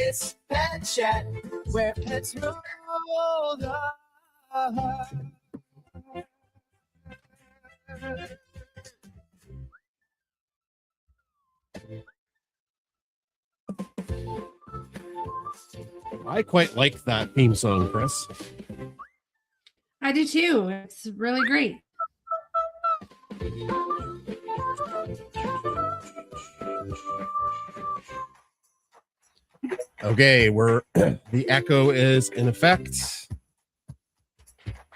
It's Pet Chat, where pets rule the I quite like that theme song, Chris. I do too. It's really great. Okay, the echo is in effect.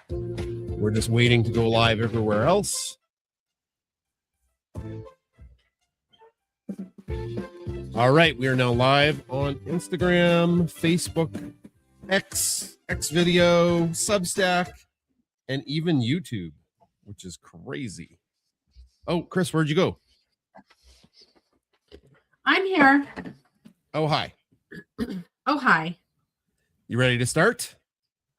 We're just waiting to go live everywhere else. All right, we are now live on Instagram, Facebook, X video, Substack, and even YouTube, which is crazy. Oh, Chris, where'd you go? I'm here. Oh, hi. Oh, hi. You ready to start?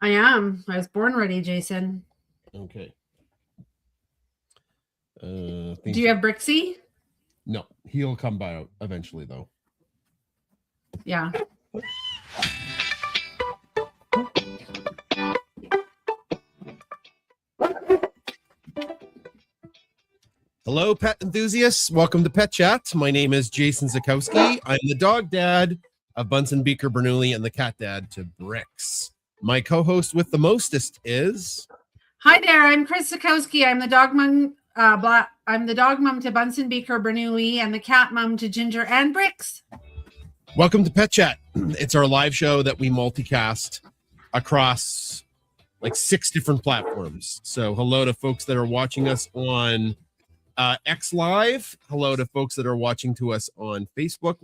I am. I was born ready, Jason. Okay. Do you have Brixie? No, he'll come by eventually, though. Yeah. Hello, pet enthusiasts. Welcome to Pet Chat. My name is Jason Zakowski. I'm the dog dad of Bunsen, Beaker, Bernoulli, and the cat dad to Brix. My co-host with the mostest is... Hi there. I'm Chris Zakowski. I'm the dog mom. I'm the dog mom to Bunsen, Beaker, Bernoulli, and the cat mom to Ginger and Brix. Welcome to Pet Chat. It's our live show that we multicast across like 6 different platforms. So hello to folks that are watching us on X Live. Hello to folks that are watching us on Facebook.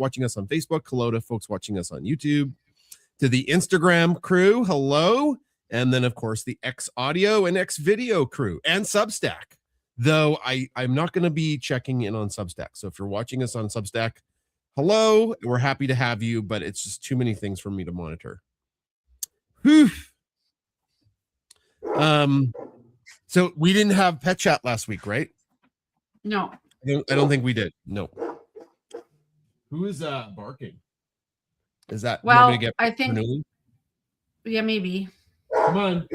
Hello to folks watching us on YouTube. To the Instagram crew, hello. And then, of course, the X Audio and X Video crew and Substack. Though I'm not going to be checking in on Substack. So if you're watching us on Substack, hello. We're happy to have you, but it's just too many things for me to monitor. Whew. So we didn't have Pet Chat last week, right? No. I don't think we did. No. Who is barking? Is that well? I think. Bernoulli? Yeah, maybe. Come on,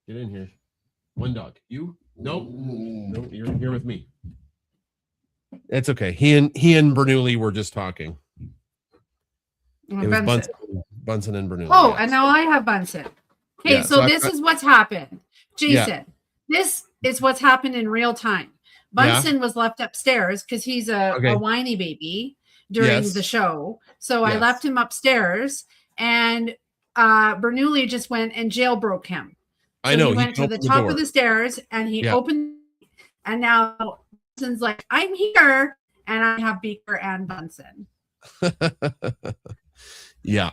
get in here. One dog. You? Nope. No, you're here with me. It's okay. He and Bernoulli were just talking. It was Bunsen and Bernoulli. Oh, yes. And now I have Bunsen. Okay, yeah, so this is what's happened, Jason. Yeah. This is what's happened in real time. Bunsen was left upstairs because he's a whiny baby during the show. So I left him upstairs, and Bernoulli just went and jailbroke him. So I know. He went to the top of the stairs and he opened, and now Bunsen's like, I'm here, and I have Beaker and Bunsen. Yeah.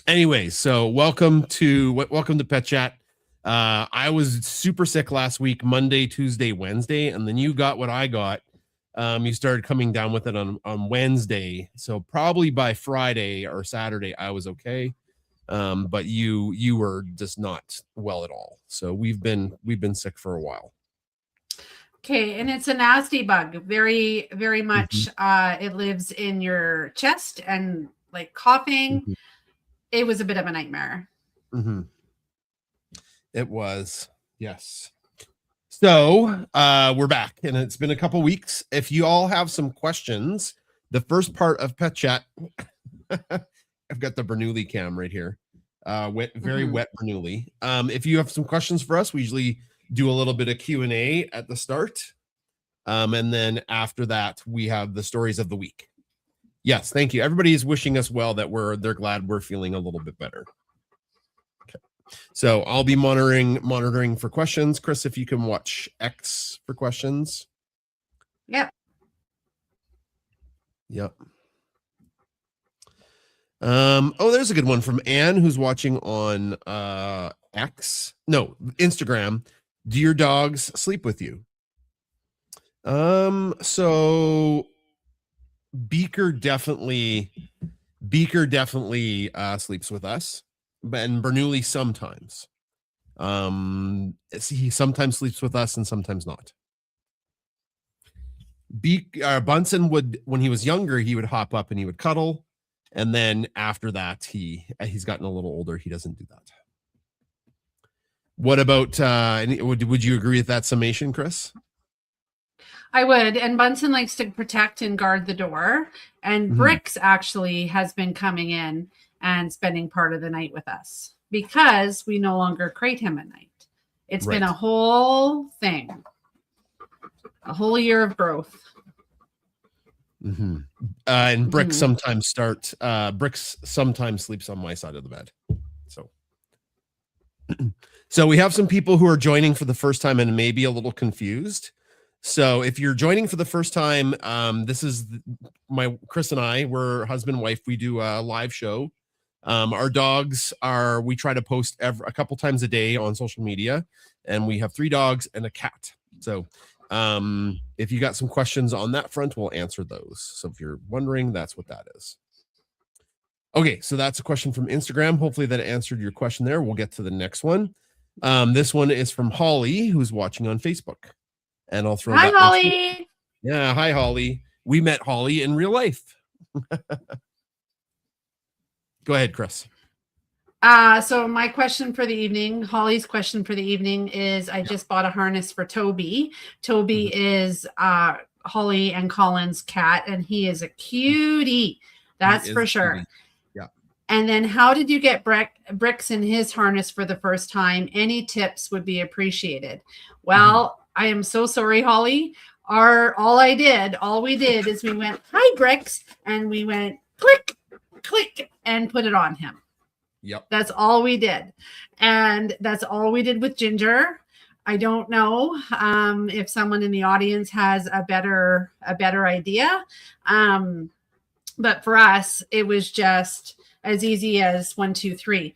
Anyway, so welcome to Pet Chat. I was super sick last week, Monday, Tuesday, Wednesday, and then you got what I got. You started coming down with it on Wednesday, so probably by Friday or Saturday I was okay. But you were just not well at all. So we've been sick for a while. Okay, and it's a nasty bug, very, very much. It lives in your chest and like coughing. It was a bit of a nightmare. It was, yes. So we're back, and it's been a couple weeks. If you all have some questions, the first part of Pet Chat, I've got the Bernoulli cam right here. Very wet Bernoulli. If you have some questions for us, we usually do a little bit of Q&A at the start. And then after that, we have the stories of the week. Yes, thank you. Everybody is wishing us well, that they're glad we're feeling a little bit better. Okay. So I'll be monitoring for questions. Chris, if you can watch X for questions. Yep. Oh, there's a good one from Anne, who's watching on Instagram. Do your dogs sleep with you? So Beaker definitely sleeps with us, and Bernoulli sometimes. He sometimes sleeps with us and sometimes not. Bunsen would, when he was younger, he would hop up and he would cuddle. And then after that, he's gotten a little older. He doesn't do that. What about, would you agree with that summation, Chris? I would. And Bunsen likes to protect and guard the door. And Bricks actually has been coming in and spending part of the night with us because we no longer crate him at night. It's been a whole thing, a whole year of growth. And Bricks sometimes sleeps on my side of the bed. So we have some people who are joining for the first time and may be a little confused. So if you're joining for the first time, this is Chris and I, we're husband and wife. We do a live show. Our dogs we try to post a couple times a day on social media, and we have 3 dogs and a cat. So if you got some questions on that front, we'll answer those. So if you're wondering, that's what that is. Okay, so that's a question from Instagram. Hopefully that answered your question there. We'll get to the next one. This one is from Holly, who's watching on Facebook. And I'll throw Hi, Holly. Yeah, hi, Holly. We met Holly in real life. Go ahead, Chris. So my question for the evening, Holly's question for the evening is, I just bought a harness for Toby. Toby is Holly and Colin's cat, and he is a cutie. That's for sure. Cutie. Yeah. And then how did you get Bricks in his harness for the first time? Any tips would be appreciated. Well, I am so sorry, Holly. All we did is we went, hi, Bricks, and we went click, click, and put it on him. Yep. That's all we did. And that's all we did with Ginger. I don't know if someone in the audience has a better idea. But for us, it was just as easy as 1, 2, 3.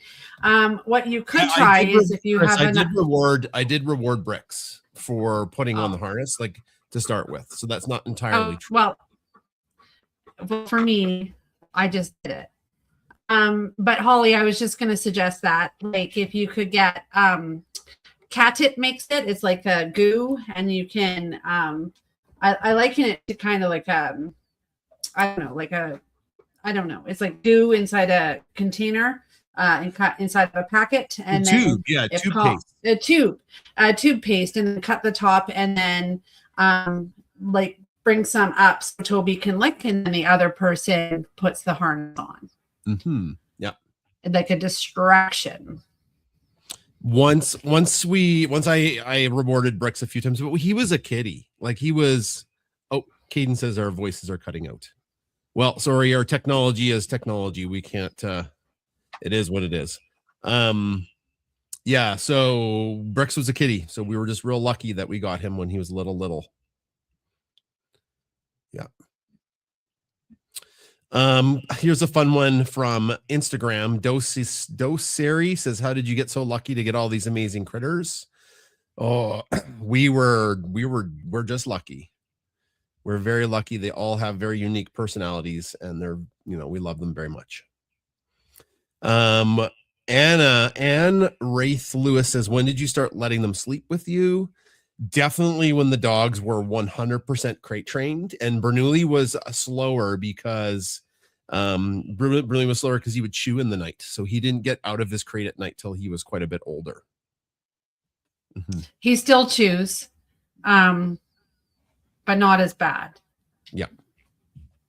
What you could try is if you have I did reward Bricks for putting on the harness, like to start with. So that's not entirely true. Well, for me, I just did it. But Holly, I was just going to suggest that, like, if you could get Cat Tip makes it. It's like a goo, and you can. I liken it to kind of like I don't know. It's like goo inside a container, inside of a packet, and tube paste, and then cut the top, and then like bring some up so Toby can lick, and then the other person puts the harness on. Yeah, like a distraction. Once I rewarded Bricks a few times, but he was a kitty. Like he was. Oh, Caden says our voices are cutting out. Well, sorry, our technology is technology. We can't. It is what it is. Yeah. So Bricks was a kitty, so we were just real lucky that we got him when he was little. Yeah. Here's a fun one from Instagram. Doseri says, how did you get so lucky to get all these amazing critters? Oh, we're just lucky. We're very lucky. They all have very unique personalities, and they're, we love them very much. Anne Wraith Lewis says, when did you start letting them sleep with you? Definitely when the dogs were 100% crate trained, and Bernoulli was slower because Bernoulli was slower because he would chew in the night, so he didn't get out of his crate at night till he was quite a bit older. He still chews, but not as bad. Yeah.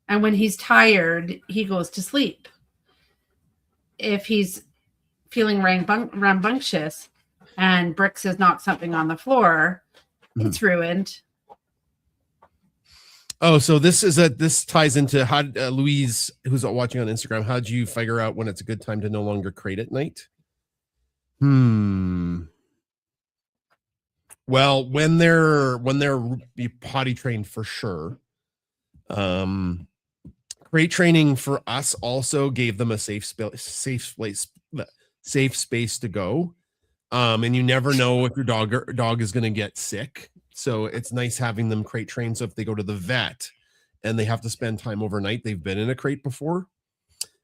And when he's tired, he goes to sleep. If he's feeling rambunctious and Bricks has knocked something on the floor, it's ruined. Oh, so this ties into how Louise, who's watching on Instagram, how did you figure out when it's a good time to no longer crate at night? Well, when they're potty trained, for sure. Crate training for us also gave them a safe space to go. And you never know if your dog is going to get sick. So it's nice having them crate trained. So if they go to the vet and they have to spend time overnight, they've been in a crate before.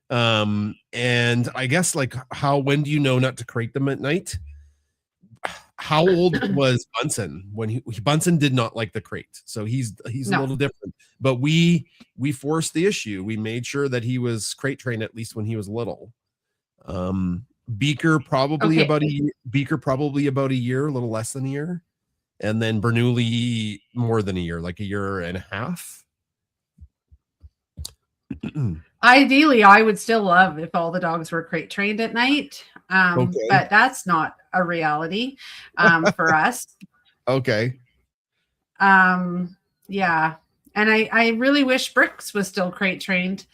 And I guess when do you know not to crate them at night? how old was Bunsen when Bunsen did not like the crate, so he's a little different. But we forced the issue. We made sure that he was crate trained at least when he was little. Beaker probably about a year, a little less than a year, and then Bernoulli more than a year, like a year and a half. Ideally, I would still love if all the dogs were crate trained at night, but that's not a reality for us. Okay. Yeah. And I really wish Bricks was still crate trained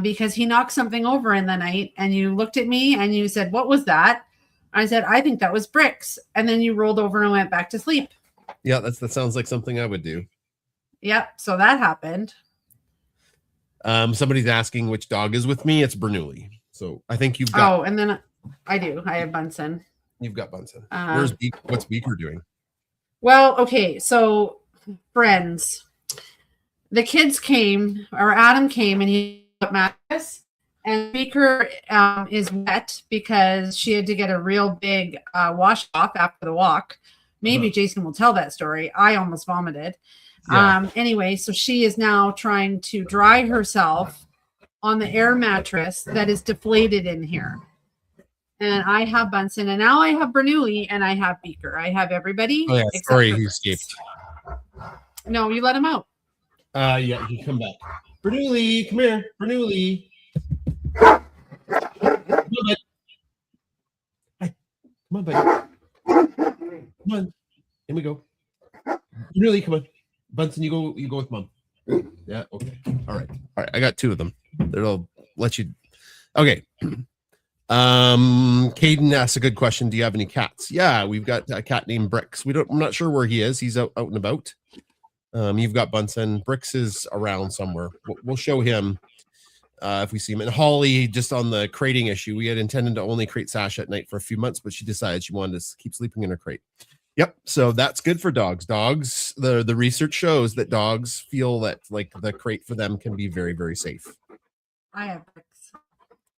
because he knocked something over in the night and you looked at me and you said, "What was that?" I said, "I think that was Bricks." And then you rolled over and went back to sleep. Yeah, that sounds like something I would do. Yep. So that happened. Somebody's asking which dog is with me. It's Bernoulli. So I think you've got. Oh, and then I do. I have Bunsen. You've got Bunsen. Where's what's Beaker doing? Well, okay. So friends, the kids came, or Adam came, and he got mattress, and Beaker is wet because she had to get a real big wash off after the walk. Maybe Jason will tell that story. I almost vomited. Yeah. Anyway, so she is now trying to dry herself on the air mattress that is deflated in here. And I have Bunsen, and now I have Bernoulli, and I have Beaker. I have everybody. Oh, yeah. Sorry, he escaped. No, you let him out. Yeah, he come back. Bernoulli, come here. Bernoulli. Come on, buddy. Come on. Here we go. Bernoulli, come on. Bunsen, you go with Mom. Yeah, okay. All right. I got two of them. That'll let you. Okay. Caden asks a good question. Do you have any cats? Yeah, we've got a cat named Bricks. I'm not sure where he is. He's out and about. You've got Bunsen. Bricks is around somewhere. We'll show him if we see him. And Holly, just on the crating issue, we had intended to only crate Sasha at night for a few months, but she decided she wanted to keep sleeping in her crate. Yep. So that's good for dogs. Dogs, the research shows that dogs feel that like the crate for them can be very, very safe. I have Bricks.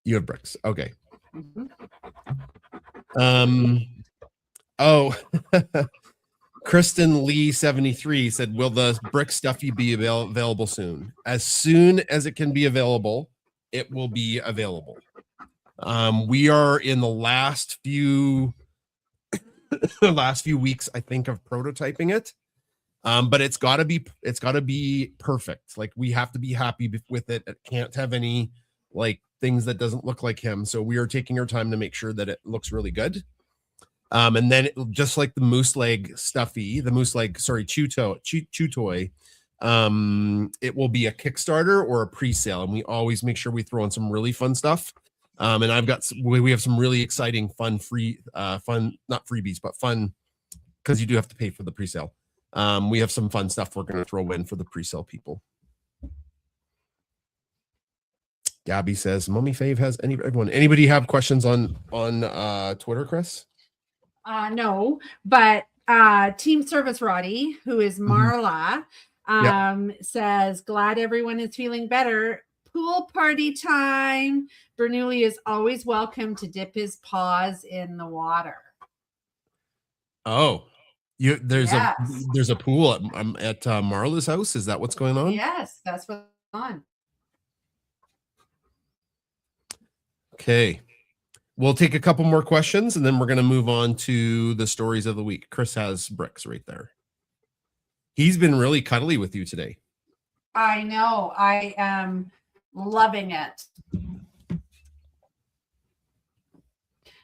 You have Bricks. Okay. Mm-hmm. Oh, Kristen Lee 73 said, "Will the Brick Stuffy be available soon?" As soon as it can be available, it will be available. We are in the last few weeks, I think, of prototyping it. But it's got to be perfect. Like, we have to be happy with it. It can't have any like things that doesn't look like him. So we are taking our time to make sure that it looks really good. And then just like the moose leg stuffy, chew toy. It will be a Kickstarter or a pre-sale, and we always make sure we throw in some really fun stuff. And we have some really exciting fun not freebies, but fun, because you do have to pay for the pre-sale. We have some fun stuff we're going to throw in for the pre-sale people. Gabby says, "Mummy Fave has everyone. Anybody have questions on Twitter, Chris?" No, but Team Service Roddy, who is Marla, says, "Glad everyone is feeling better. Pool party time. Bernoulli is always welcome to dip his paws in the water." Oh, there's a pool at Marla's house. Is that what's going on? Yes, that's what's going on. Okay, we'll take a couple more questions and then we're going to move on to the stories of the week. Chris has Bricks right there. He's been really cuddly with you today. I know. I am loving it.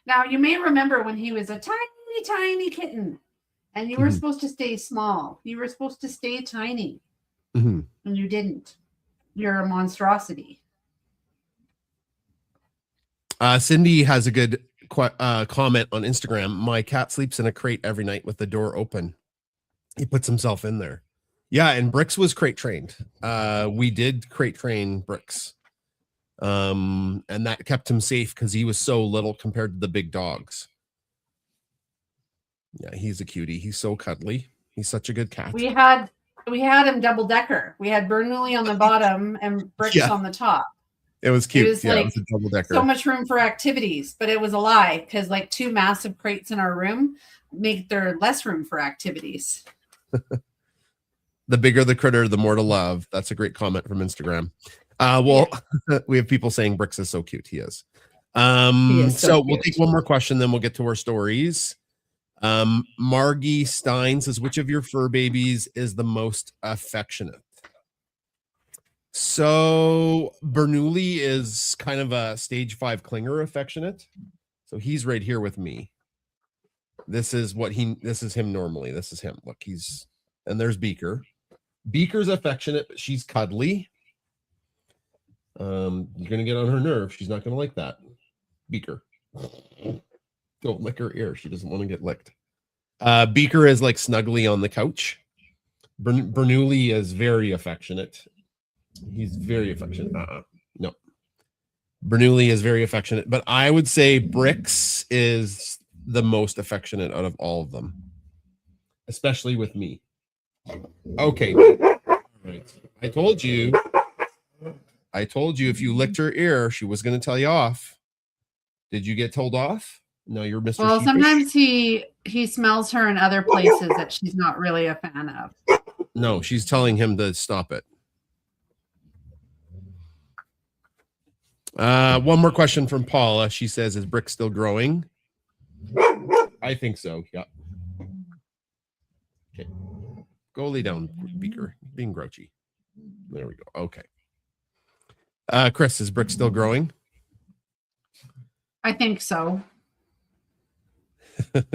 Now, you may remember when he was a tiny, tiny kitten and you were supposed to stay small. You were supposed to stay tiny. And you didn't. You're a monstrosity. Cindy has a good comment on Instagram. "My cat sleeps in a crate every night with the door open. He puts himself in there." Yeah, and Bricks was crate trained. We did crate train Bricks. And that kept him safe because he was so little compared to the big dogs. Yeah, he's a cutie. He's so cuddly. He's such a good cat. We had him double decker. We had Bernoulli on the bottom and Bricks on the top. It was cute. It was it was a double decker. So much room for activities, but it was a lie because like 2 massive crates in our room make there less room for activities. The bigger the critter, the more to love. That's a great comment from Instagram. We have people saying Bricks is so cute. He is. So we'll take one more question, then we'll get to our stories. Margie Stein says, which of your fur babies is the most affectionate? So Bernoulli is kind of a stage 5 clinger affectionate. So he's right here with me. This is him normally. This is him. Look, and there's Beaker. Beaker's affectionate, but she's cuddly. You're going to get on her nerve. She's not going to like that. Beaker. Don't lick her ear. She doesn't want to get licked. Beaker is like snuggly on the couch. Bernoulli is very affectionate. He's very affectionate. No. Bernoulli is very affectionate, but I would say Bricks is the most affectionate out of all of them, especially with me. Okay. All right. I told you if you licked her ear, she was going to tell you off. Did you get told off? No, you're Mr. Well, Sheepish. sometimes he smells her in other places that she's not really a fan of. No, she's telling him to stop it. One more question from Paula. She says, is Brick still growing? I think so. Yeah. Okay. Go lay down, Beaker. Being grouchy. There we go. Okay. Chris, is Brick still growing? I think so.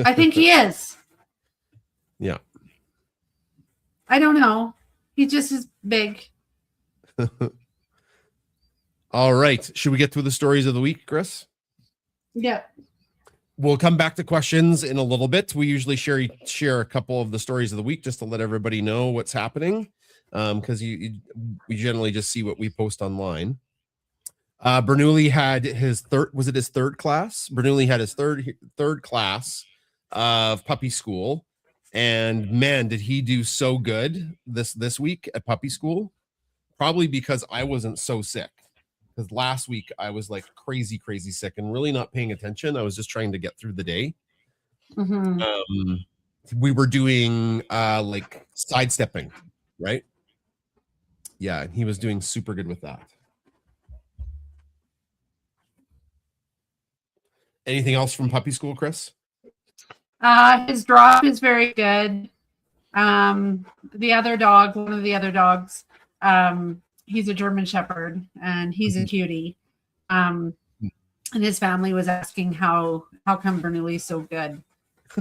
I think he is. Yeah. I don't know. He just is big. All right. Should we get to the stories of the week, Chris? Yeah. We'll come back to questions in a little bit. We usually share a couple of the stories of the week just to let everybody know what's happening, because we generally just see what we post online. Bernoulli had his third class? Bernoulli had his third class of puppy school, and man, did he do so good this week at puppy school. Probably because I wasn't so sick. Because last week I was like crazy sick and really not paying attention. I was just trying to get through the day. Mm-hmm. We were doing like sidestepping, right? Yeah, he was doing super good with that. Anything else from puppy school, Chris? His drop is very good. The other dog, one of the other dogs, he's a German Shepherd and he's a cutie. And his family was asking how come Bernoulli's so good.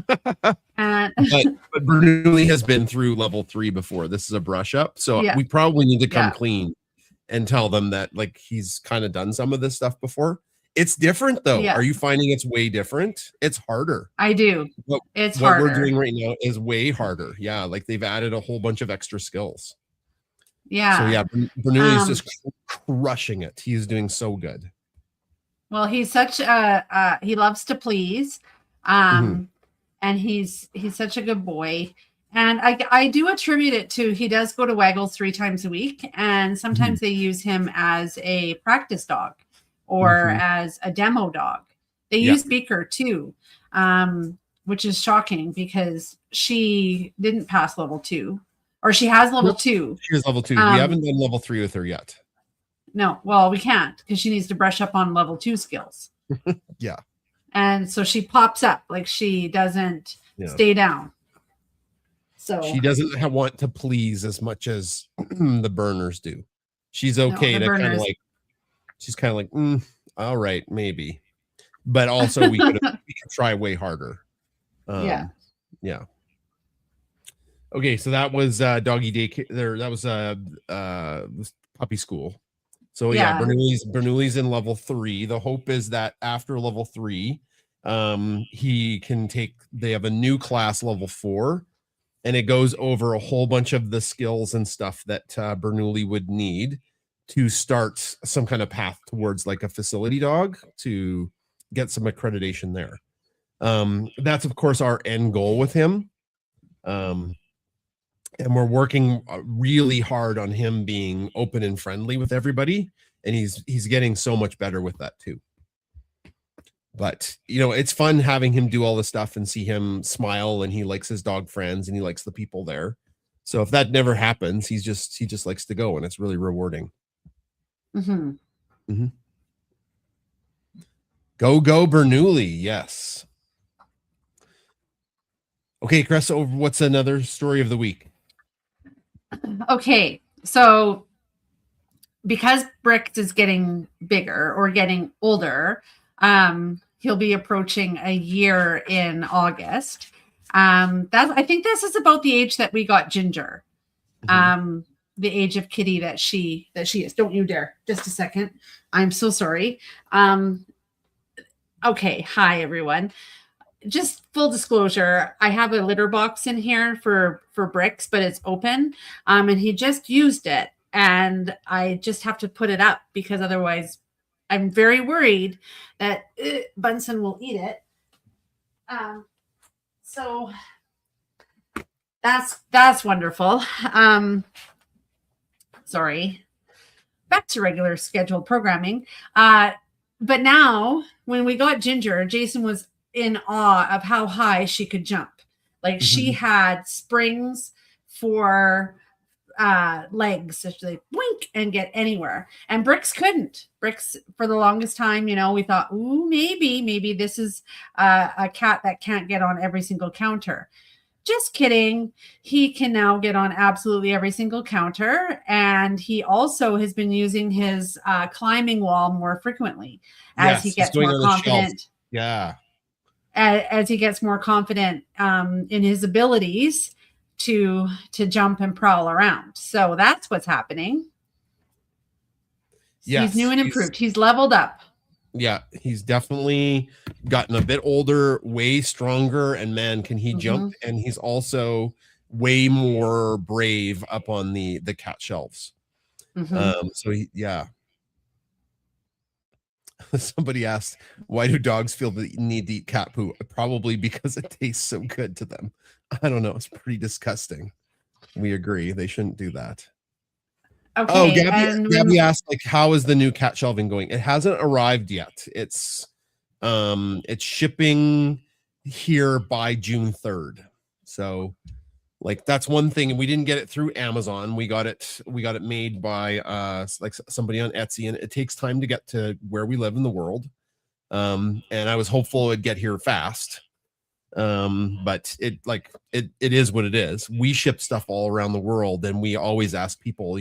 but Bernoulli has been through level 3 before. This is a brush up. So we probably need to come clean and tell them that like he's kind of done some of this stuff before. It's different though. Yeah. Are you finding it's way different? It's harder. I do. What we're doing right now is way harder. Yeah. Like they've added a whole bunch of extra skills. Yeah. So yeah, Bernoulli's just crushing it. He's doing so good. Well, he's such he loves to please. And he's such a good boy. And I do attribute it to, he does go to Waggles 3 times a week. And sometimes they use him as a practice dog or as a demo dog. They use Beaker too, which is shocking because she didn't pass level 2. Or she has level 2. She has level 2. We haven't done level 3 with her yet. No, well, we can't because she needs to brush up on level 2 skills. Yeah. And so she pops up, like she doesn't stay down. So she doesn't want to please as much as the burners do. She's okay to kind of like, she's kind of like, all right, maybe. But also we could try way harder. Yeah. Okay, so that was doggy day there. That was puppy school. So Bernoulli's in level 3. The hope is that after level 3, he can they have a new class level 4, and it goes over a whole bunch of the skills and stuff that Bernoulli would need to start some kind of path towards like a facility dog to get some accreditation there. That's of course our end goal with him. And we're working really hard on him being open and friendly with everybody. and he's getting so much better with that too. But it's fun having him do all this stuff and see him smile, and he likes his dog friends and he likes the people there. So if that never happens, he just likes to go, and it's really rewarding. Go Bernoulli, yes. Okay, Chris, what's another story of the week? Okay, so because Bricks is getting bigger or getting older, he'll be approaching a year in August. I think this is about the age that we got Ginger. The age of Kitty that she is. Don't you dare. Just a second. I'm so sorry. Okay. Hi, everyone. Just full disclosure, I have a litter box in here for Bricks, but it's open. And he just used it, and I just have to put it up because otherwise I'm very worried that Bunsen will eat it. So that's wonderful. Sorry. Back to regular scheduled programming. But now when we got Ginger, Jason was in awe of how high she could jump. Like she had springs for legs, so she blink and get anywhere, and Bricks couldn't. Bricks, for the longest time, we thought, ooh, maybe this is a cat that can't get on every single counter. Just kidding. He can now get on absolutely every single counter, and he also has been using his climbing wall more frequently as he gets more confident. Yeah. As he gets more confident in his abilities to jump and prowl around. So that's what's happening. Yes, he's new and improved. He's leveled up. Yeah, he's definitely gotten a bit older, way stronger, and man, can he jump. And he's also way more brave up on the cat shelves. Yeah. Somebody asked, why do dogs feel the need to eat cat poo? Probably because it tastes so good to them. I don't know. It's pretty disgusting. We agree. They shouldn't do that. Okay. Gabby asked, how is the new cat shelving going? It hasn't arrived yet. It's shipping here by June 3rd. So that's one thing. And we didn't get it through Amazon. We got it made by somebody on Etsy, and it takes time to get to where we live in the world. And I was hopeful it'd get here fast. But it is what it is. We ship stuff all around the world, and we always ask people,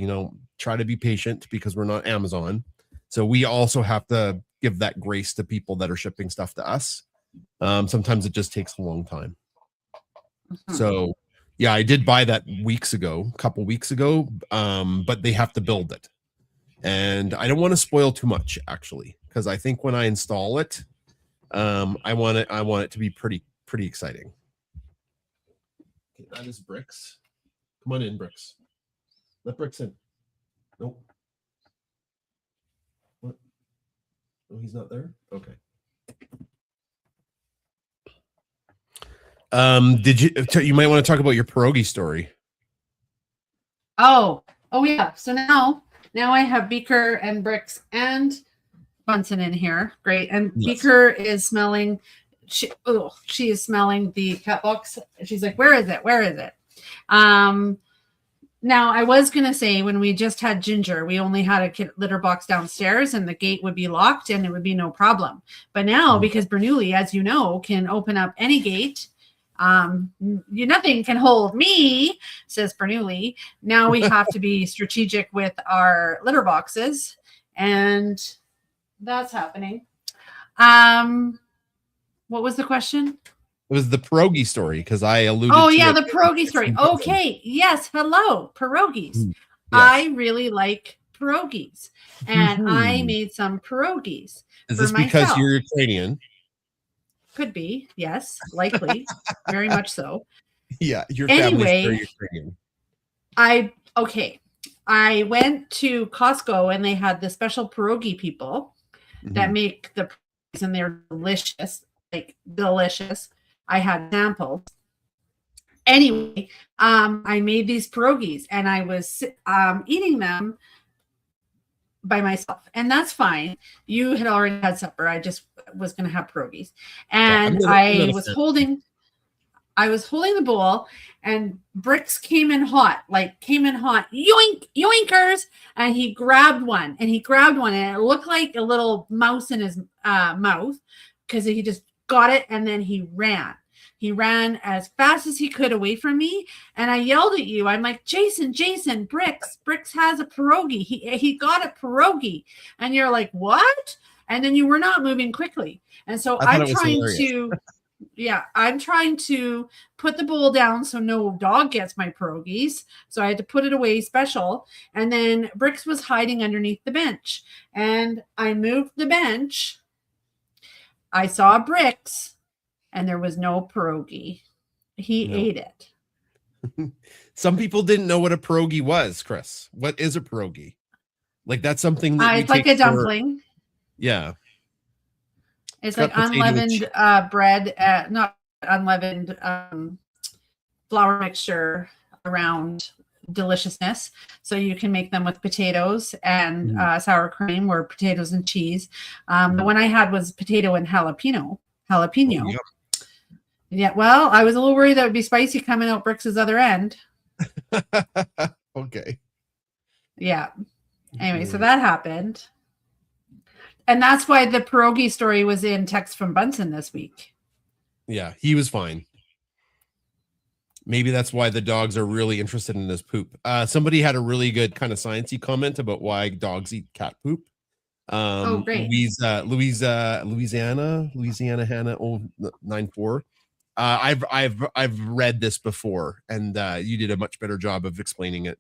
try to be patient because we're not Amazon. So we also have to give that grace to people that are shipping stuff to us. Sometimes it just takes a long time. So yeah, I did buy that a couple weeks ago. But they have to build it, and I don't want to spoil too much, actually, because I think when I install it, I want it to be pretty exciting. Okay, that is Bricks. Come on in, Bricks. Let Bricks in. Nope. What? Oh, he's not there? Okay. You might want to talk about your pierogi story. Oh yeah. So now I have Beaker and Bricks and Bunsen in here. Great. And yes. Beaker is smelling. She is smelling the cat box. She's like, where is it? Now I was going to say, when we just had Ginger, we only had a litter box downstairs and the gate would be locked and it would be no problem. But now, because Bernoulli, as you know, can open up any gate, nothing can hold me, says Bernoulli. Now we have to be strategic with our litter boxes, and that's happening. What was the question? It was the pierogi story, because I alluded to the pierogi story. Okay. Yes. Hello. Pierogies. Yes. I really like pierogies. And I made some pierogies. Is this because you're Ukrainian? Could be. Yes. Likely. Very much so. Yeah. Your family's very Ukrainian. I went to Costco and they had the special pierogi people that make the pierogies, and they're delicious. Delicious. I had samples. Anyway, I made these pierogies and I was eating them by myself, and that's fine. You had already had supper. I just was going to have pierogies, and I was holding the bowl, and Bricks came in hot, yoink, yoinkers. And he grabbed one, and it looked like a little mouse in his mouth, because he just got it, and then he ran. He ran as fast as he could away from me, and I yelled at you. I'm like, Jason, Bricks has a pierogi. He got a pierogi, and you're like, what? And then you were not moving quickly, and so I'm trying to put the bowl down so no dog gets my pierogies. So I had to put it away special, and then Bricks was hiding underneath the bench, and I moved the bench. I saw Bricks. And there was no pierogi. He ate it. Some people didn't know what a pierogi was, Chris. What is a pierogi? Like, that's something that it's like a dumpling. Yeah. It's like unleavened bread, not unleavened flour mixture around deliciousness. So you can make them with potatoes and sour cream, or potatoes and cheese. The one I had was potato and jalapeno. Oh, yeah. Yeah, well, I was a little worried that would be spicy coming out Bricks' other end. Okay. Yeah. Anyway, so that happened. And that's why the pierogi story was in Text from Bunsen this week. Yeah, he was fine. Maybe that's why the dogs are really interested in this poop. Somebody had a really good kind of sciencey comment about why dogs eat cat poop. Great. Louisiana Hannah 094. I've read this before, and you did a much better job of explaining it.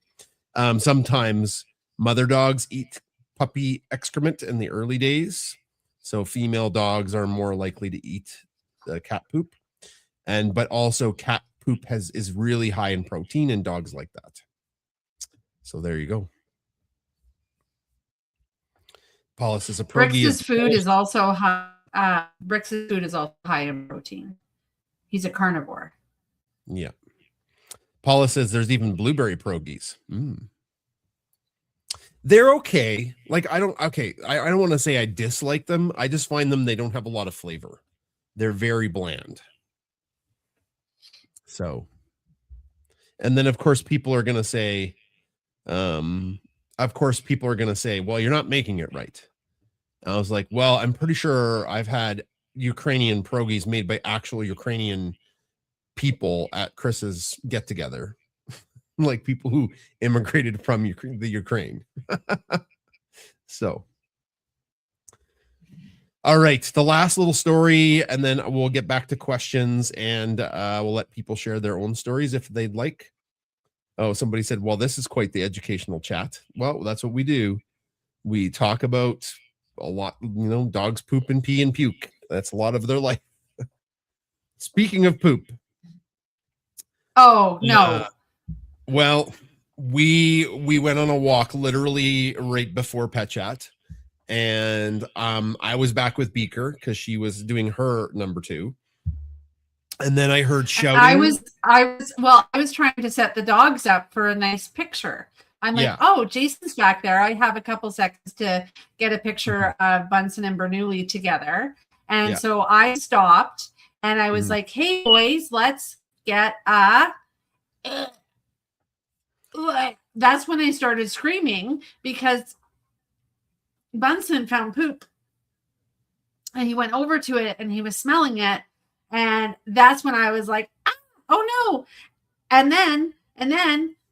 Sometimes mother dogs eat puppy excrement in the early days, so female dogs are more likely to eat the cat poop, but also cat poop is really high in protein, and dogs like that. So there you go. Paula says a Bricks' food is also high. Bricks' food is also high in protein. He's a carnivore. Yeah. Paula says there's even blueberry pierogies. They're okay. Like, I don't want to say I dislike them. I just find they don't have a lot of flavor. They're very bland. So, and then of course people are going to say, well, you're not making it right. I was like, well, I'm pretty sure I've had Ukrainian pierogies made by actual Ukrainian people at Chris's get together, like people who immigrated from the Ukraine. So, all right, the last little story, and then we'll get back to questions, and we'll let people share their own stories if they'd like. Oh, somebody said, well, this is quite the educational chat. Well, that's what we do. We talk about a lot, dogs poop and pee and puke. That's a lot of their life. Speaking of poop. Oh, no. Well, we went on a walk literally right before Pet Chat. And I was back with Beaker because she was doing her number 2. And then I heard shouting. I was trying to set the dogs up for a nice picture. I'm like, oh, Jason's back there. I have a couple seconds to get a picture of Bunsen and Bernoulli together. And so I stopped and I was like, hey, boys, let's get that's when I started screaming because Bunsen found poop. And he went over to it and he was smelling it. And that's when I was like, oh no. And then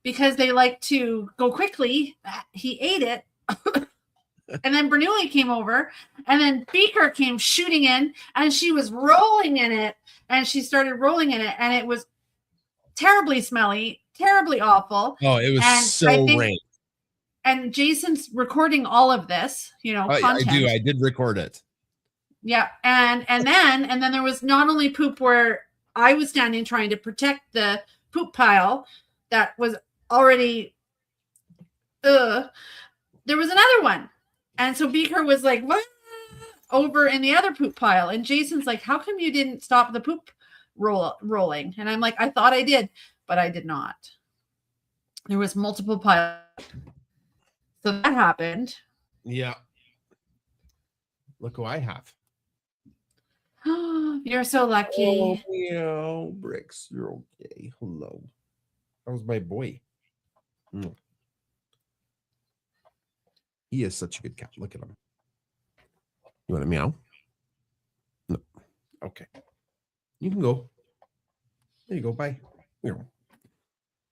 because they like to go quickly, he ate it. And then Bernoulli came over, and then Beaker came shooting in, and she was rolling in it, and she started rolling in it, and it was terribly smelly, terribly awful. Oh, it was rank. And Jason's recording all of this, content. I did record it. Yeah, and then there was not only poop where I was standing trying to protect the poop pile that was already there was another one. And so Beaker was like, what? Over in the other poop pile. And Jason's like, how come you didn't stop the poop rolling? And I'm like, I thought I did, but I did not. There was multiple piles. So that happened. Yeah. Look who I have. You're so lucky. Oh, meow, Bricks. You're okay. Hello. That was my boy. He is such a good cat. Look at him. You want to meow? No. Okay. You can go. There you go. Bye.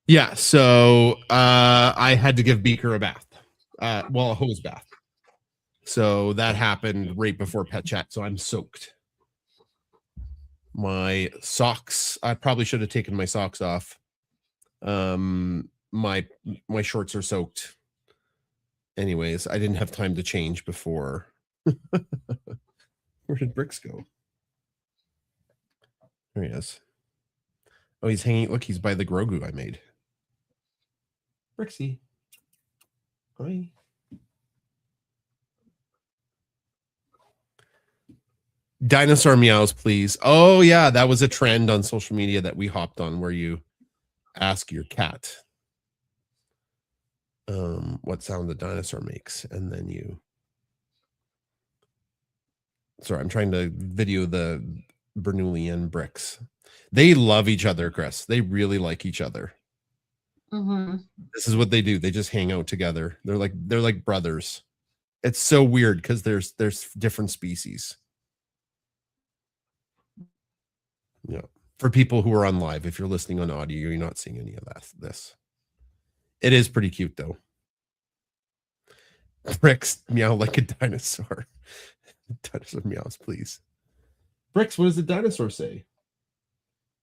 Yeah. So I had to give Beaker a bath. A hose bath. So that happened right before Pet Chat. So I'm soaked. My socks. I probably should have taken my socks off. My shorts are soaked. Anyways, I didn't have time to change before. Where did Bricks go? There he is. Oh, he's hanging. Look, he's by the Grogu I made. Brixie. Hi. Dinosaur meows, please. Oh, yeah. That was a trend on social media that we hopped on where you ask your cat what sound the dinosaur makes. And then you. Sorry, I'm trying to video the Bernoulli and Bricks. They love each other, Chris. They really like each other. Mm-hmm. This is what they do. They just hang out together. They're like brothers. It's so weird because there's different species. Yeah. For people who are on live, if you're listening on audio, you're not seeing any of this. It is pretty cute though. Bricks meow like a dinosaur. Dinosaur meows, please. Bricks, what does the dinosaur say?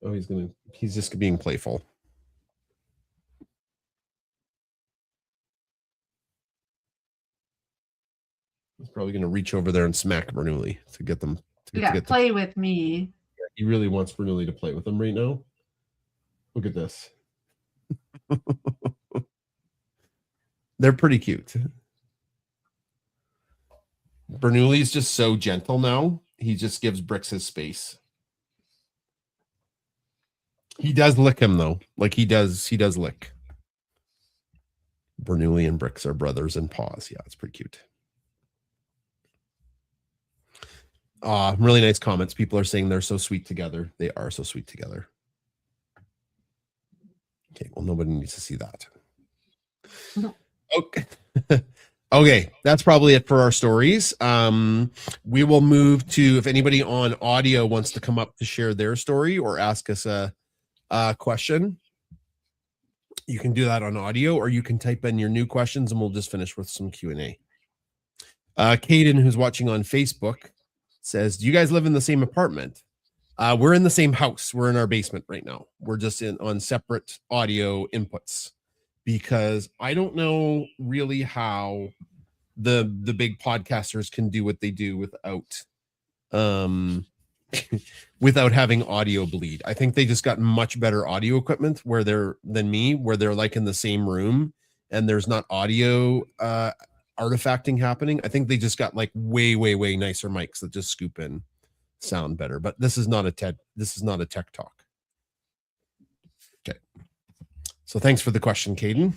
Oh, he's just being playful. He's probably going to reach over there and smack Bernoulli to get them to play with me. He really wants Bernoulli to play with him right now. Look at this. They're pretty cute. Bernoulli's just so gentle now. He just gives Bricks his space. He does lick him though. Like he does lick. Bernoulli and Bricks are brothers in paws. Yeah, it's pretty cute. Really nice comments. People are saying they're so sweet together. They are so sweet together. Okay, well, nobody needs to see that. No. Okay. Okay, that's probably it for our stories. We will move to, if anybody on audio wants to come up to share their story or ask us a question, you can do that on audio, or you can type in your new questions and we'll just finish with some Q&A. Caden, who's watching on Facebook, says, do you guys live in the same apartment? We're in the same house. We're in our basement right now. We're just on separate audio inputs because I don't know really how the big podcasters can do what they do without without having audio bleed. I think they just got much better audio equipment where they're like in the same room and there's not audio artifacting happening. I think they just got like way nicer mics that just scoop in sound better. But this is not a tech talk. Okay. So thanks for the question, Caden.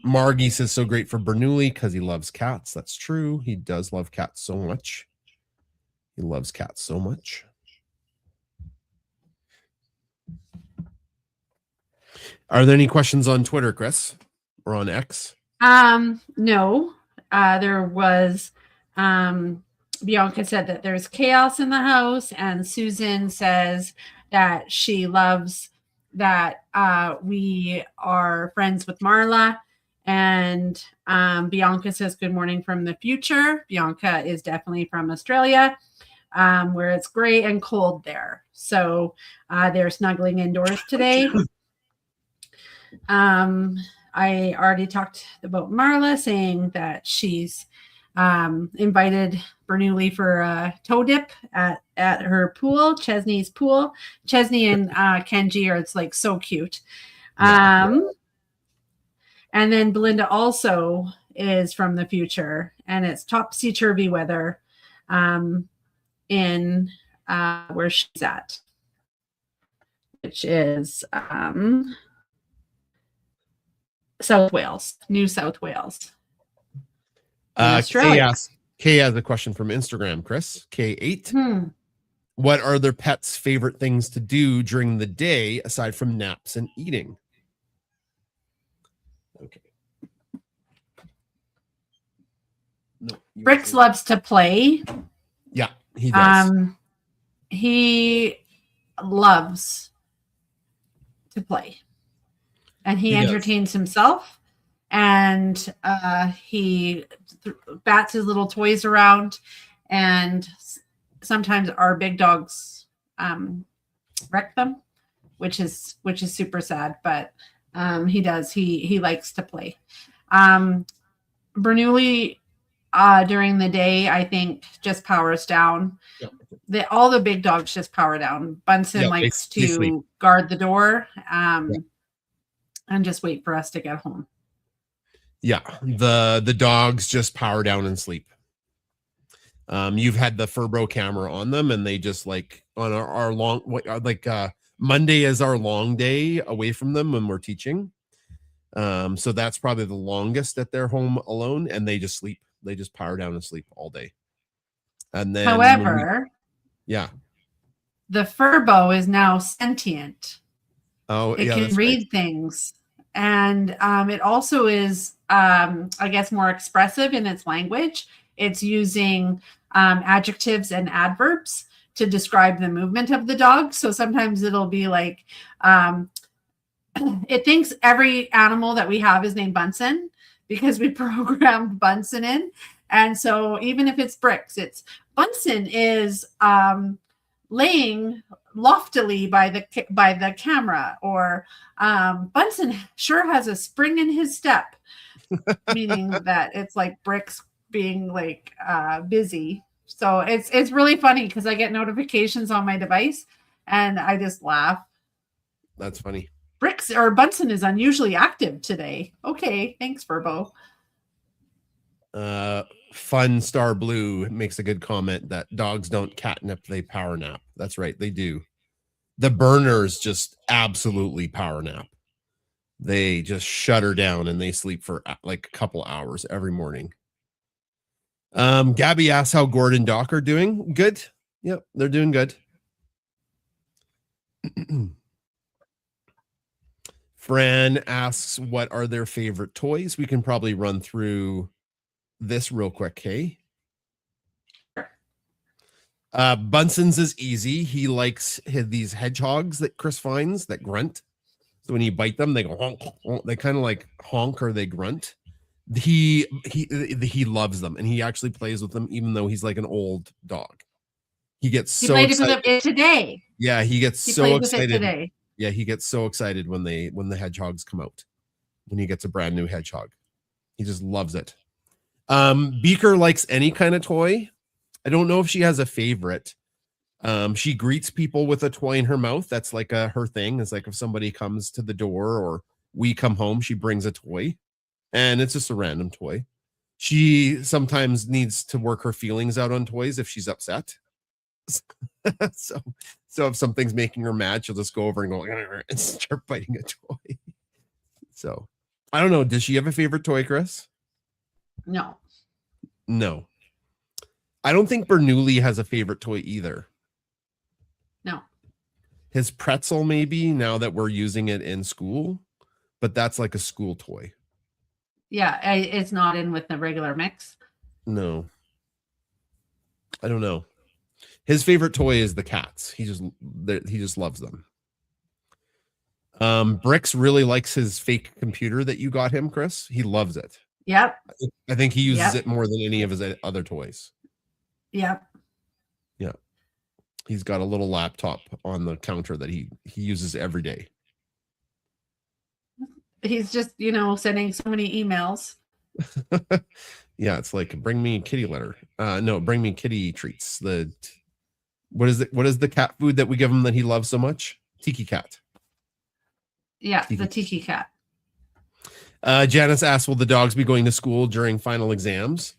Margie says so great for Bernoulli because he loves cats. That's true. He does love cats so much. He loves cats so much. Are there any questions on Twitter, Chris, or on X? No. There was Bianca said that there's chaos in the house, and Susan says that she loves that we are friends with Marla, and Bianca says good morning from the future. Bianca is definitely from Australia, where it's gray and cold there, so they're snuggling indoors today. I already talked about Marla saying that she's invited Bernoulli for a toe dip at her pool, Chesney's pool. Chesney and Kenji are, it's like so cute. And then Belinda also is from the future, and it's topsy-turvy weather in where she's at, which is South Wales, New South Wales. Kay has a question from Instagram, Chris. K8. What are their pets' favorite things to do during the day aside from naps and eating? Okay. No, Brix loves to play. Yeah, he does. He loves to play, and he entertains himself, and he bats his little toys around, and sometimes our big dogs wreck them, which is super sad, but he likes to play. Bernoulli during the day, I think, just powers down. Yep. All the big dogs just power down. Bunsen likes to guard the door and just wait for us to get home. Yeah, the dogs just power down and sleep. You've had the Furbo camera on them, and they just like on our long, Monday is our long day away from them when we're teaching. So that's probably the longest that they're home alone, and they just sleep. They just power down and sleep all day. And then, however, the Furbo is now sentient. Oh, it can read things, and it also is, I guess, more expressive in its language. It's using adjectives and adverbs to describe the movement of the dog. So sometimes it'll be like, it thinks every animal that we have is named Bunsen because we programmed Bunsen in. And so even if it's Brix, it's Bunsen is laying loftily by the camera, or Bunsen sure has a spring in his step, meaning that it's like Brix being like busy. So it's really funny because I get notifications on my device and I just laugh. That's funny. Brix or Bunsen is unusually active today. Okay, thanks, Furbo. Fun Star Blue makes a good comment that dogs don't catnip, they power nap. That's right, they do. The Berners just absolutely power nap. They just shut her down and they sleep for like a couple hours every morning. Gabby asks how Gordon Doc are doing. Good. Yep, they're doing good. Fran asks what are their favorite toys. We can probably run through this real quick, hey? Bunsen's is easy. He likes these hedgehogs that Chris finds that grunt. So when you bite them, they go honk, honk. They kind of like honk or they grunt. He loves them, and he actually plays with them, even though he's like an old dog. He gets so excited. With it today. Yeah, he gets so excited today. Yeah, he gets so excited when the hedgehogs come out. When he gets a brand new hedgehog, he just loves it. Beaker likes any kind of toy. I don't know if she has a favorite. She greets people with a toy in her mouth. That's like her thing. It's like if somebody comes to the door or we come home, she brings a toy. And it's just a random toy. She sometimes needs to work her feelings out on toys if she's upset. so if something's making her mad, she'll just go over and go and start biting a toy. So I don't know. Does she have a favorite toy, Chris? No. I don't think Bernoulli has a favorite toy either. No. His pretzel, maybe, now that we're using it in school, but that's like a school toy. Yeah, it's not in with the regular mix. No. I don't know. His favorite toy is the cats. He just loves them. Brix really likes his fake computer that you got him, Chris. He loves it. Yep. I think he uses it more than any of his other toys. Yep. Yeah. He's got a little laptop on the counter that he uses every day. He's just, sending so many emails. Yeah, it's like bring me kitty litter. No, bring me kitty treats. What is the cat food that we give him that he loves so much? Tiki cat. Yeah, the Tiki cat. Janice asked, will the dogs be going to school during final exams?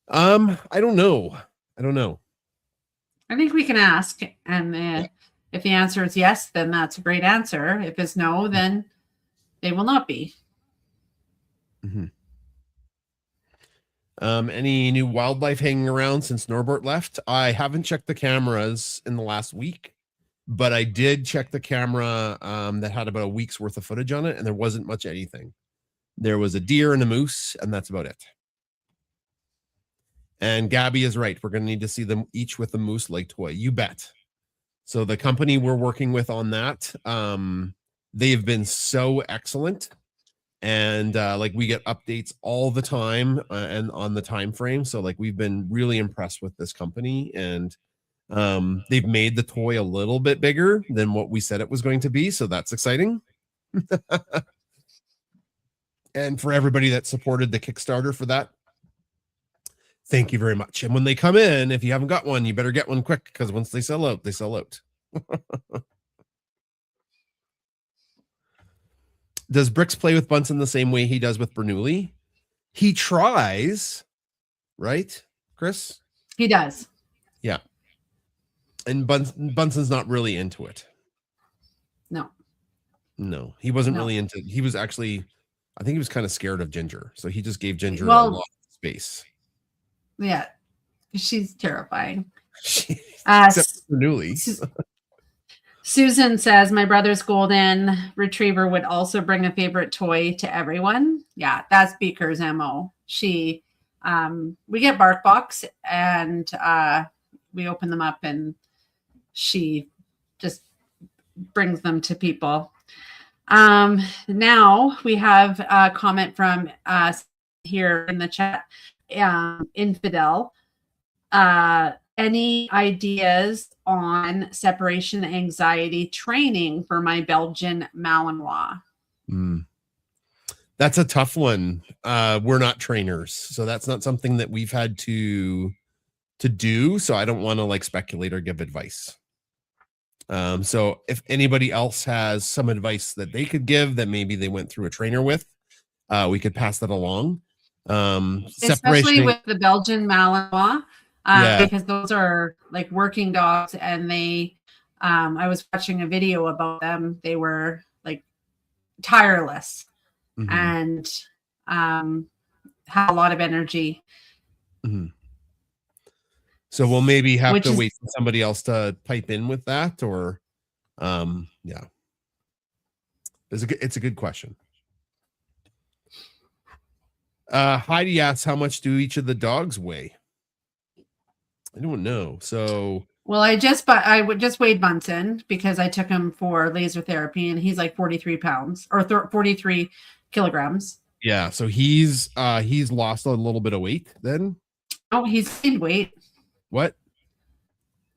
I don't know. I think we can ask, and if the answer is yes, then that's a great answer. If it's no, then they will not be. Mm-hmm. Any new wildlife hanging around since Norbert left? I haven't checked the cameras in the last week, but I did check the camera that had about a week's worth of footage on it, and there wasn't much anything. There was a deer and a moose, and that's about it. And Gabby is right. We're going to need to see them each with a moose leg toy. You bet. So the company we're working with on that, they've been so excellent. And like we get updates all the time and on the time frame. So like we've been really impressed with this company, and they've made the toy a little bit bigger than what we said it was going to be. So that's exciting. And for everybody that supported the Kickstarter for that, thank you very much. And when they come in, if you haven't got one, you better get one quick, because once they sell out, they sell out. Does Bricks play with Bunsen the same way he does with Bernoulli? He tries, right, Chris? He does. Yeah. And Bunsen's not really into it. No, he wasn't really into. He was actually, I think he was kind of scared of Ginger, so he just gave Ginger a lot of space. Yeah, she's terrifying. Except for Bernoulli. Susan says, my brother's golden retriever would also bring a favorite toy to everyone. Yeah, that's Beaker's MO. We get BarkBox and we open them up and she just brings them to people. Now we have a comment from us here in the chat. Infidel. Any ideas on separation anxiety training for my Belgian Malinois? That's a tough one. We're not trainers, so that's not something that we've had to do. So I don't want to like speculate or give advice. So if anybody else has some advice that they could give that maybe they went through a trainer with, we could pass that along. Especially with the Belgian Malinois. Because those are like working dogs, and they I was watching a video about them. They were like tireless and had a lot of energy. So we'll maybe have to wait for somebody else to pipe in with that, or it's a good question. Heidi asks, how much do each of the dogs weigh? I don't know. So, well, I just weighed Bunsen because I took him for laser therapy, and he's like 43 pounds or 43 kilograms. Yeah. So he's lost a little bit of weight then. Oh, he's gained weight. What?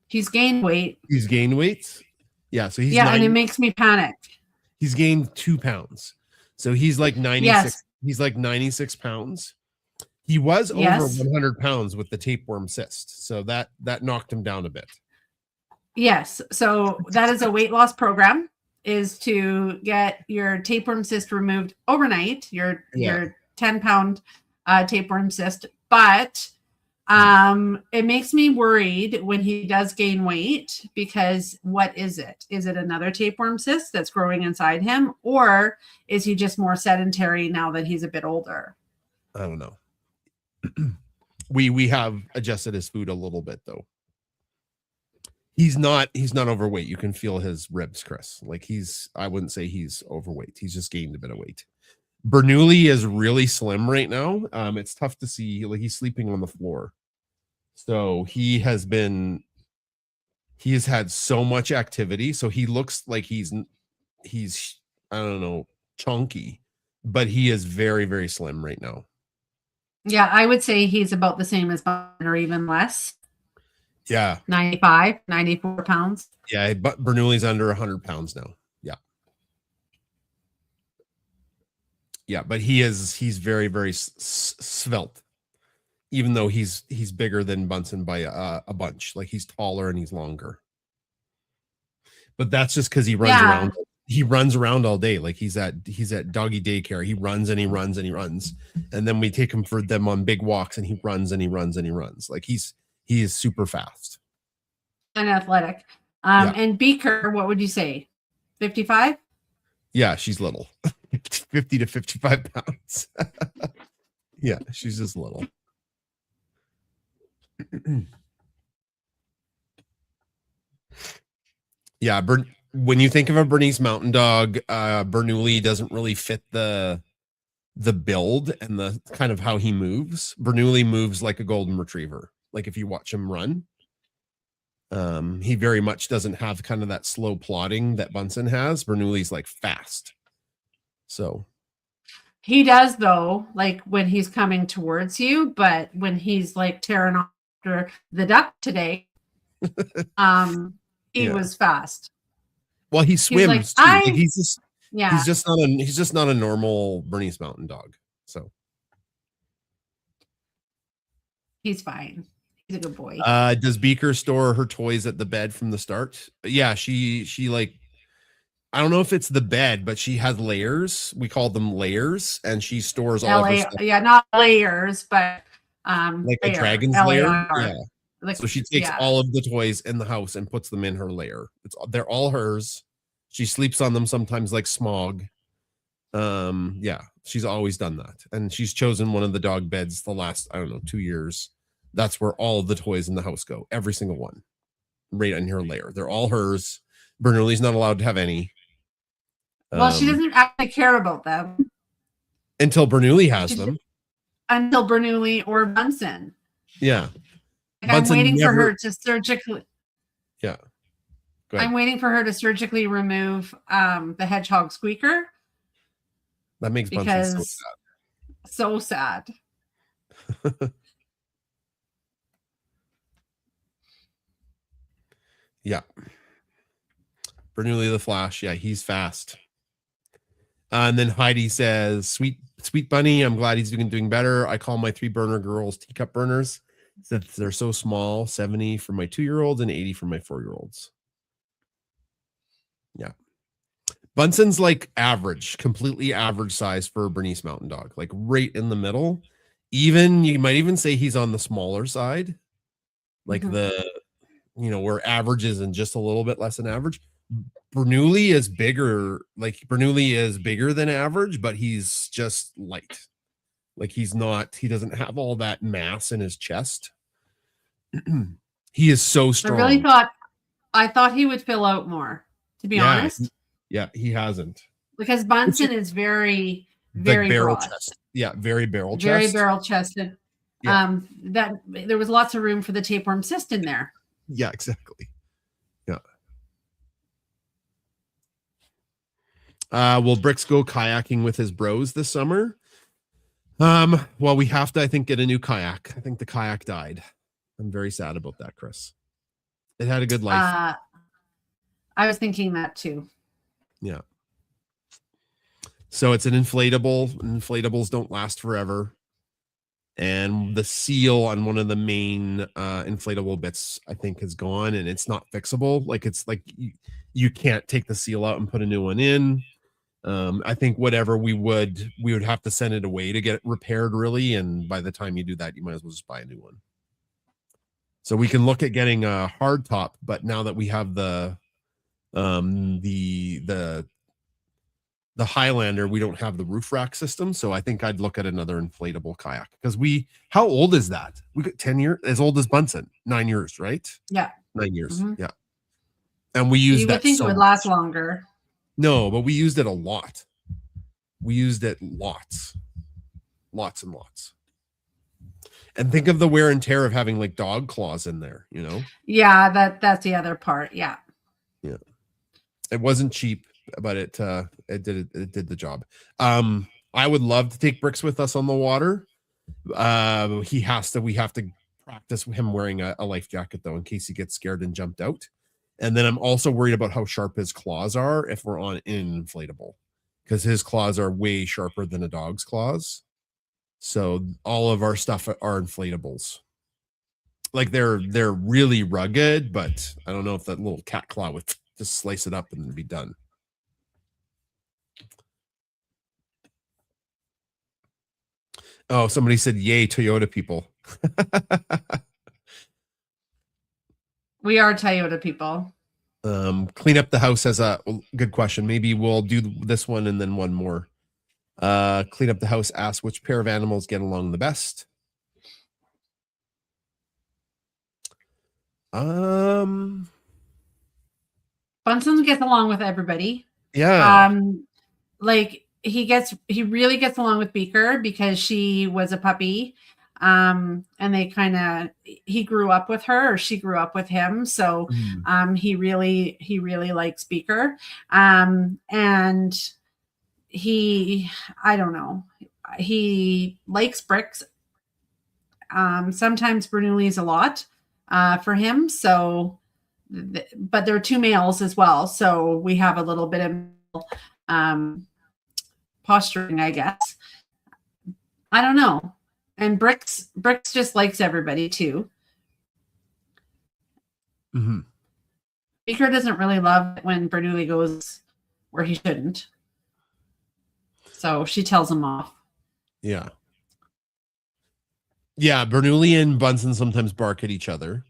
He's gained weight. He's gained weight. Yeah. So he's and it makes me panic. He's gained 2 pounds. So he's like 96. Yes. He's like 96 pounds. He was over 100 pounds with the tapeworm cyst. So that knocked him down a bit. Yes. So that is a weight loss program, is to get your tapeworm cyst removed overnight, your 10-pound tapeworm cyst. But it makes me worried when he does gain weight, because what is it? Is it another tapeworm cyst that's growing inside him? Or is he just more sedentary now that he's a bit older? I don't know. We have adjusted his food a little bit though. He's not overweight. You can feel his ribs, Chris. Like I wouldn't say he's overweight. He's just gained a bit of weight. Bernoulli is really slim right now. It's tough to see. Like he's sleeping on the floor. So he has had so much activity. So he looks like he's I don't know, chunky, but he is very, very slim right now. Yeah, I would say he's about the same as Bunsen, or even less. Yeah. 95, 94 pounds. Yeah, but Bernoulli's under 100 pounds now. Yeah. Yeah, but he's very, very svelte. Even though he's bigger than Bunsen by a bunch. Like he's taller and he's longer. But that's just because he runs around. He runs around all day. Like he's at doggy daycare. He runs and he runs and he runs. And then we take him for them on big walks, and he runs and he runs and he runs. Like he is super fast. And athletic. And Beaker, what would you say? 55? Yeah, she's little. 50 to 55 pounds. Yeah, she's just little. Yeah, when you think of a Bernese Mountain Dog, Bernoulli doesn't really fit the build and the kind of how he moves. Bernoulli moves like a golden retriever. Like if you watch him run, he very much doesn't have kind of that slow plodding that Bunsen has. Bernoulli's like fast. So he does though, like when he's coming towards you, but when he's like tearing after the duck today, he was fast. Well, he swims too. Like he's just not a normal Bernese Mountain Dog. So he's fine. He's a good boy. Does Beaker store her toys at the bed from the start? Yeah, she like, I don't know if it's the bed, but she has layers. We call them layers, and she stores all of her stuff. Yeah, not layers, but like a dragon's lair. Yeah. Like, so she takes all of the toys in the house and puts them in her lair. They're all hers. She sleeps on them sometimes like Smog. Yeah, she's always done that. And she's chosen one of the dog beds the last, 2 years. That's where all of the toys in the house go. Every single one. Right in her lair. They're all hers. Bernoulli's not allowed to have any. Well, she doesn't actually care about them. Until Bernoulli has them. Until Bernoulli or Bunsen. Yeah. Like I'm waiting for her to surgically. Yeah. I'm waiting for her to surgically remove the hedgehog squeaker. That makes Bunsen so sad. Yeah. Bernoulli the Flash. Yeah, he's fast. And then Heidi says, sweet bunny, I'm glad he's doing better. I call my 3-burner girls teacup burners since they're so small. 70 for my 2-year-olds and 80 for my 4-year-olds. Yeah. Bunsen's like average, completely average size for a Bernese Mountain Dog, like right in the middle. Even you might even say he's on the smaller side, like where average is and just a little bit less than average. Bernoulli is bigger, Bernoulli is bigger than average, but he's just light. Like he doesn't have all that mass in his chest. He is so strong. I thought he would fill out more, to be honest. Yeah, he hasn't. Because Bunsen is very, very barrel broad. chest. Yeah, very barrel chest. Very barrel chested. Yeah. That there was lots of room for the tapeworm cyst in there. Yeah, exactly. Yeah. Will Bricks go kayaking with his bros this summer? Well, we have to, I think, get a new kayak. I think the kayak died. I'm very sad about that, Chris. It had a good life. I was thinking that too. Yeah. So it's an inflatable. Inflatables don't last forever. And the seal on one of the main inflatable bits, I think, has gone, and it's not fixable. Like it's like you can't take the seal out and put a new one in. I think whatever we would have to send it away to get it repaired, really. And by the time you do that, you might as well just buy a new one. So we can look at getting a hard top, but now that we have the Highlander, we don't have the roof rack system. So I think I'd look at another inflatable kayak because how old is that? We got 10 years, as old as Bunsen, 9 years, right? Yeah. 9 years. Mm-hmm. Yeah. And we use that. You would think it would last longer. No, but we used it a lot. We used it lots and lots. And think of the wear and tear of having like dog claws in there, Yeah, that's the other part. Yeah. Yeah. It wasn't cheap, but it did the job. I would love to take Bricks with us on the water. We have to practice him wearing a life jacket though, in case he gets scared and jumped out. And then I'm also worried about how sharp his claws are if we're on an inflatable, because his claws are way sharper than a dog's claws. So all of our stuff are inflatables. Like they're really rugged, but I don't know if that little cat claw would just slice it up and be done. Oh, somebody said, yay, Toyota people. We are Toyota people. Clean up the house has a good question. Maybe we'll do this one and then one more Clean Up the House asks which pair of animals get along the best. Bunsen gets along with everybody. Yeah. Like he really gets along with Beaker because she was a puppy. And he grew up with her, or she grew up with him. So he really likes Beaker. And I don't know, he likes Bricks. Sometimes Bernoulli's a lot for him. So, but there are 2 males as well. So we have a little bit of posturing, I guess. I don't know. And Bricks just likes everybody too. Beaker doesn't really love it when Bernoulli goes where he shouldn't. So she tells him off. Yeah. Yeah, Bernoulli and Bunsen sometimes bark at each other,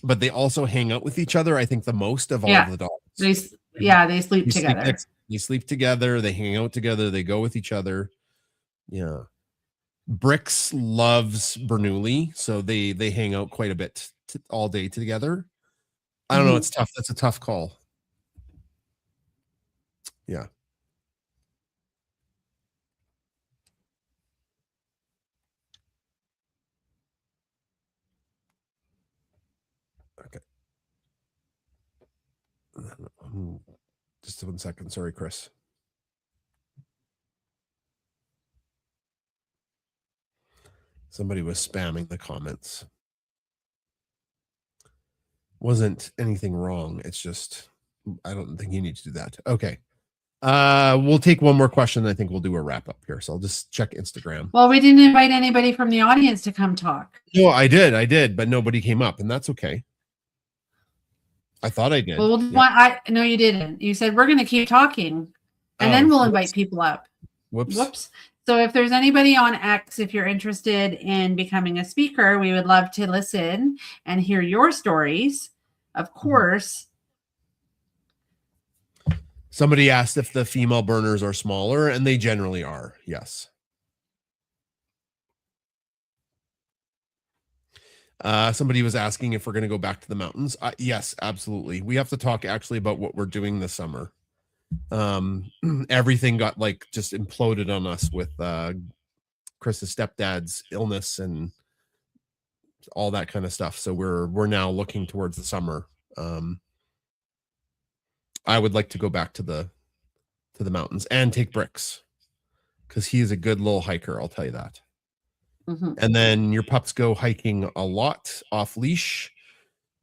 but they also hang out with each other, I think, the most of all of the dogs. They sleep together. They sleep together, they hang out together, they go with each other. Yeah. Bricks loves Bernoulli, so they hang out quite a bit all day together. I don't know, it's tough. That's a tough call. Yeah. Okay. Just 1 second. Sorry, Chris. Somebody was spamming the comments. Wasn't anything wrong. It's just, I don't think you need to do that. Okay. We'll take one more question. I think we'll do a wrap up here. So I'll just check Instagram. Well, we didn't invite anybody from the audience to come talk. No, I did, but nobody came up, and that's okay. I thought I did. Well, no, you didn't. You said we're going to keep talking, and then we'll invite people up. Whoops. So if there's anybody on X, if you're interested in becoming a speaker, we would love to listen and hear your stories. Of course. Somebody asked if the female burners are smaller, and they generally are. Yes. Somebody was asking if we're going to go back to the mountains. Yes, absolutely. We have to talk actually about what we're doing this summer. Everything got just imploded on us with Chris's stepdad's illness and all that kind of stuff. So we're now looking towards the summer. I would like to go back to the mountains and take Bricks, because he is a good little hiker, I'll tell you that. And then your pups go hiking a lot off leash.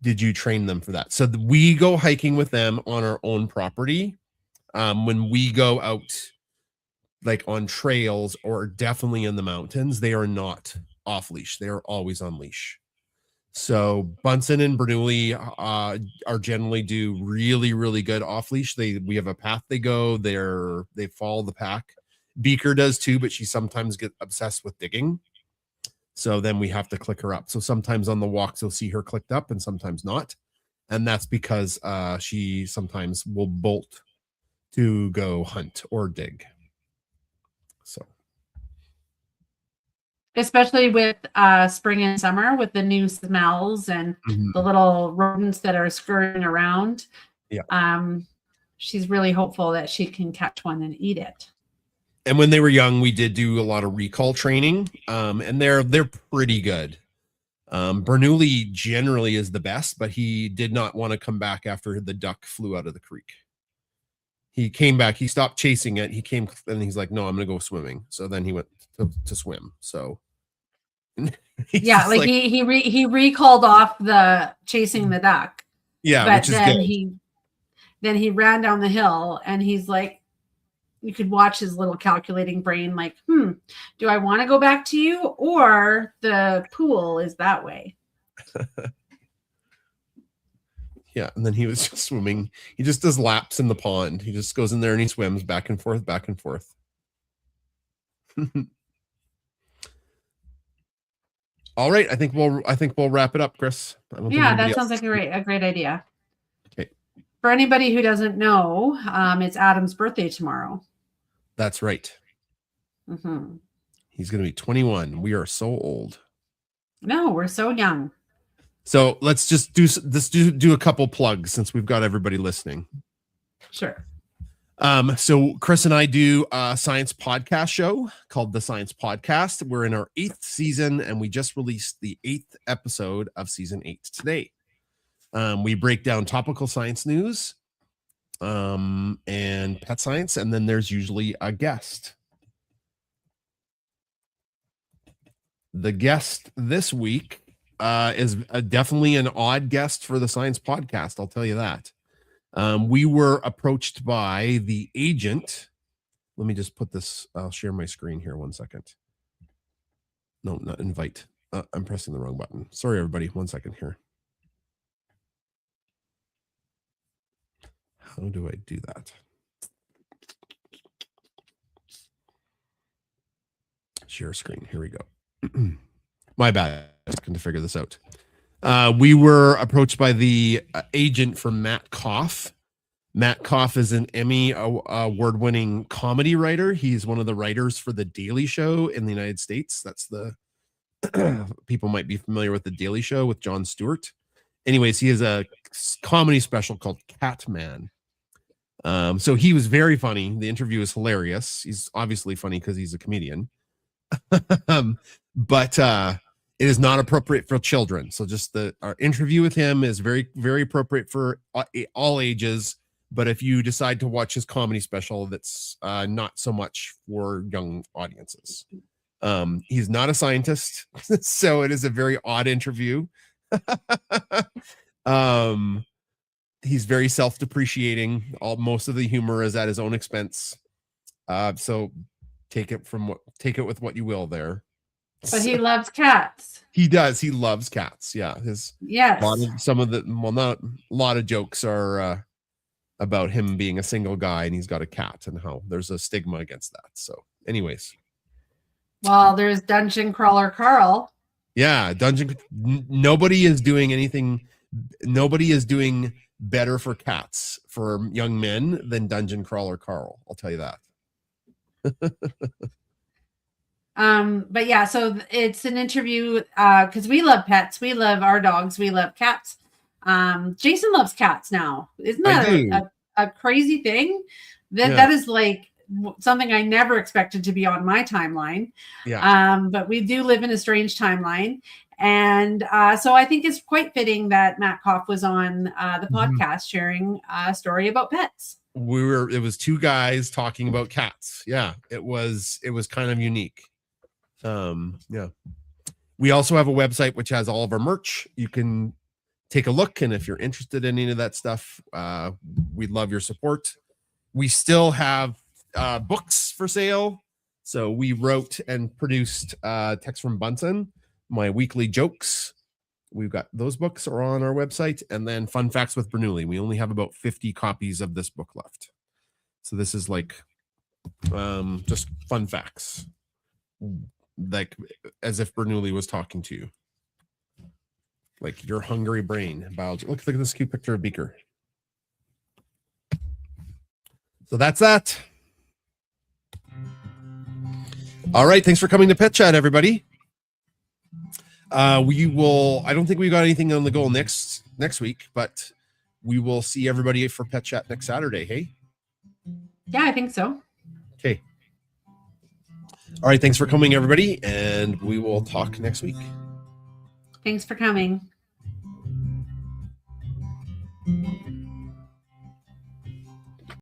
Did you train them for that? So we go hiking with them on our own property. When we go out on trails or definitely in the mountains, they are not off leash. They are always on leash. So Bunsen and Bernoulli are generally do really, really good off leash. We have a path they go. They follow the pack. Beaker does too, but she sometimes gets obsessed with digging. So then we have to click her up. So sometimes on the walks you'll see her clicked up, and sometimes not. And that's because she sometimes will bolt to go hunt or dig. So especially with spring and summer, with the new smells and the little rodents that are scurrying around. Yeah. She's really hopeful that she can catch one and eat it. And when they were young, we did do a lot of recall training, and they're pretty good. Bernoulli generally is the best, but he did not want to come back after the duck flew out of the creek. He came back. He stopped chasing it. He came and he's like, "No, I'm going to go swimming." So then he went to swim. So yeah, he recalled off the chasing the duck. Yeah, but which is then good. He ran down the hill, and he's like, you could watch his little calculating brain, like, do I want to go back to you, or the pool is that way? Yeah, and then he was just swimming. He just does laps in the pond. He just goes in there and he swims back and forth, back and forth. All right, I think we'll wrap it up, Chris. Yeah, that sounds like a great idea. Okay. For anybody who doesn't know, it's Adam's birthday tomorrow. That's right. Mm-hmm. He's going to be 21. We are so old. No, we're so young. So let's just do a couple plugs since we've got everybody listening. Sure. So Chris and I do a science podcast show called The Science Podcast. We're in our 8th season, and we just released the 8th episode of season 8 today. We break down topical science news and pet science, and then there's usually a guest. The guest this week is definitely an odd guest for the Science Podcast. I'll tell you that. We were approached by the agent. Let me just put this. I'll share my screen here 1 second. No, not invite. I'm pressing the wrong button. Sorry, everybody. 1 second here. How do I do that? Share screen. Here we go. My bad. I was going to figure this out. We were approached by the agent for Matt Koff. Matt Koff is an Emmy award-winning comedy writer. He's one of the writers for The Daily Show in the United States. That's the people might be familiar with The Daily Show with Jon Stewart. Anyways, he has a comedy special called Catman. So he was very funny. The interview is hilarious. He's obviously funny because he's a comedian. But it is not appropriate for children. So just our interview with him is very, very appropriate for all ages. But if you decide to watch his comedy special, that's not so much for young audiences. He's not a scientist, so it is a very odd interview. He's very self-depreciating. Most of the humor is at his own expense. So take it with what you will there. But he loves cats. He does. He loves cats. Yeah. Yes. Not a lot of jokes are about him being a single guy and he's got a cat and how there's a stigma against that. So anyways. Well, there's Dungeon Crawler Carl. Yeah. Nobody is doing anything. Nobody is doing better for cats for young men than Dungeon Crawler Carl. I'll tell you that. But yeah, so it's an interview because we love pets, we love our dogs, we love cats. Jason loves cats now. Isn't that a crazy thing? That is like something I never expected to be on my timeline. Yeah. But we do live in a strange timeline. And so I think it's quite fitting that Matt Koff was on the podcast sharing a story about pets. It was two guys talking about cats. Yeah, it was kind of unique. Yeah. We also have a website which has all of our merch. You can take a look, and if you're interested in any of that stuff, we'd love your support. We still have books for sale. So we wrote and produced Text from Bunsen, my weekly jokes. We've got those books are on our website, and then Fun Facts with Bernoulli. We only have about 50 copies of this book left. So this is like just fun facts, like as if Bernoulli was talking to you, like your hungry brain biology. Look at this cute picture of Beaker. So that's that. All right, thanks for coming to Pet Chat, everybody. We will. I don't think we got anything on the go next week, but we will see everybody for Pet Chat next Saturday. Hey. Yeah, I think so. Okay. All right. Thanks for coming, everybody, and we will talk next week. Thanks for coming.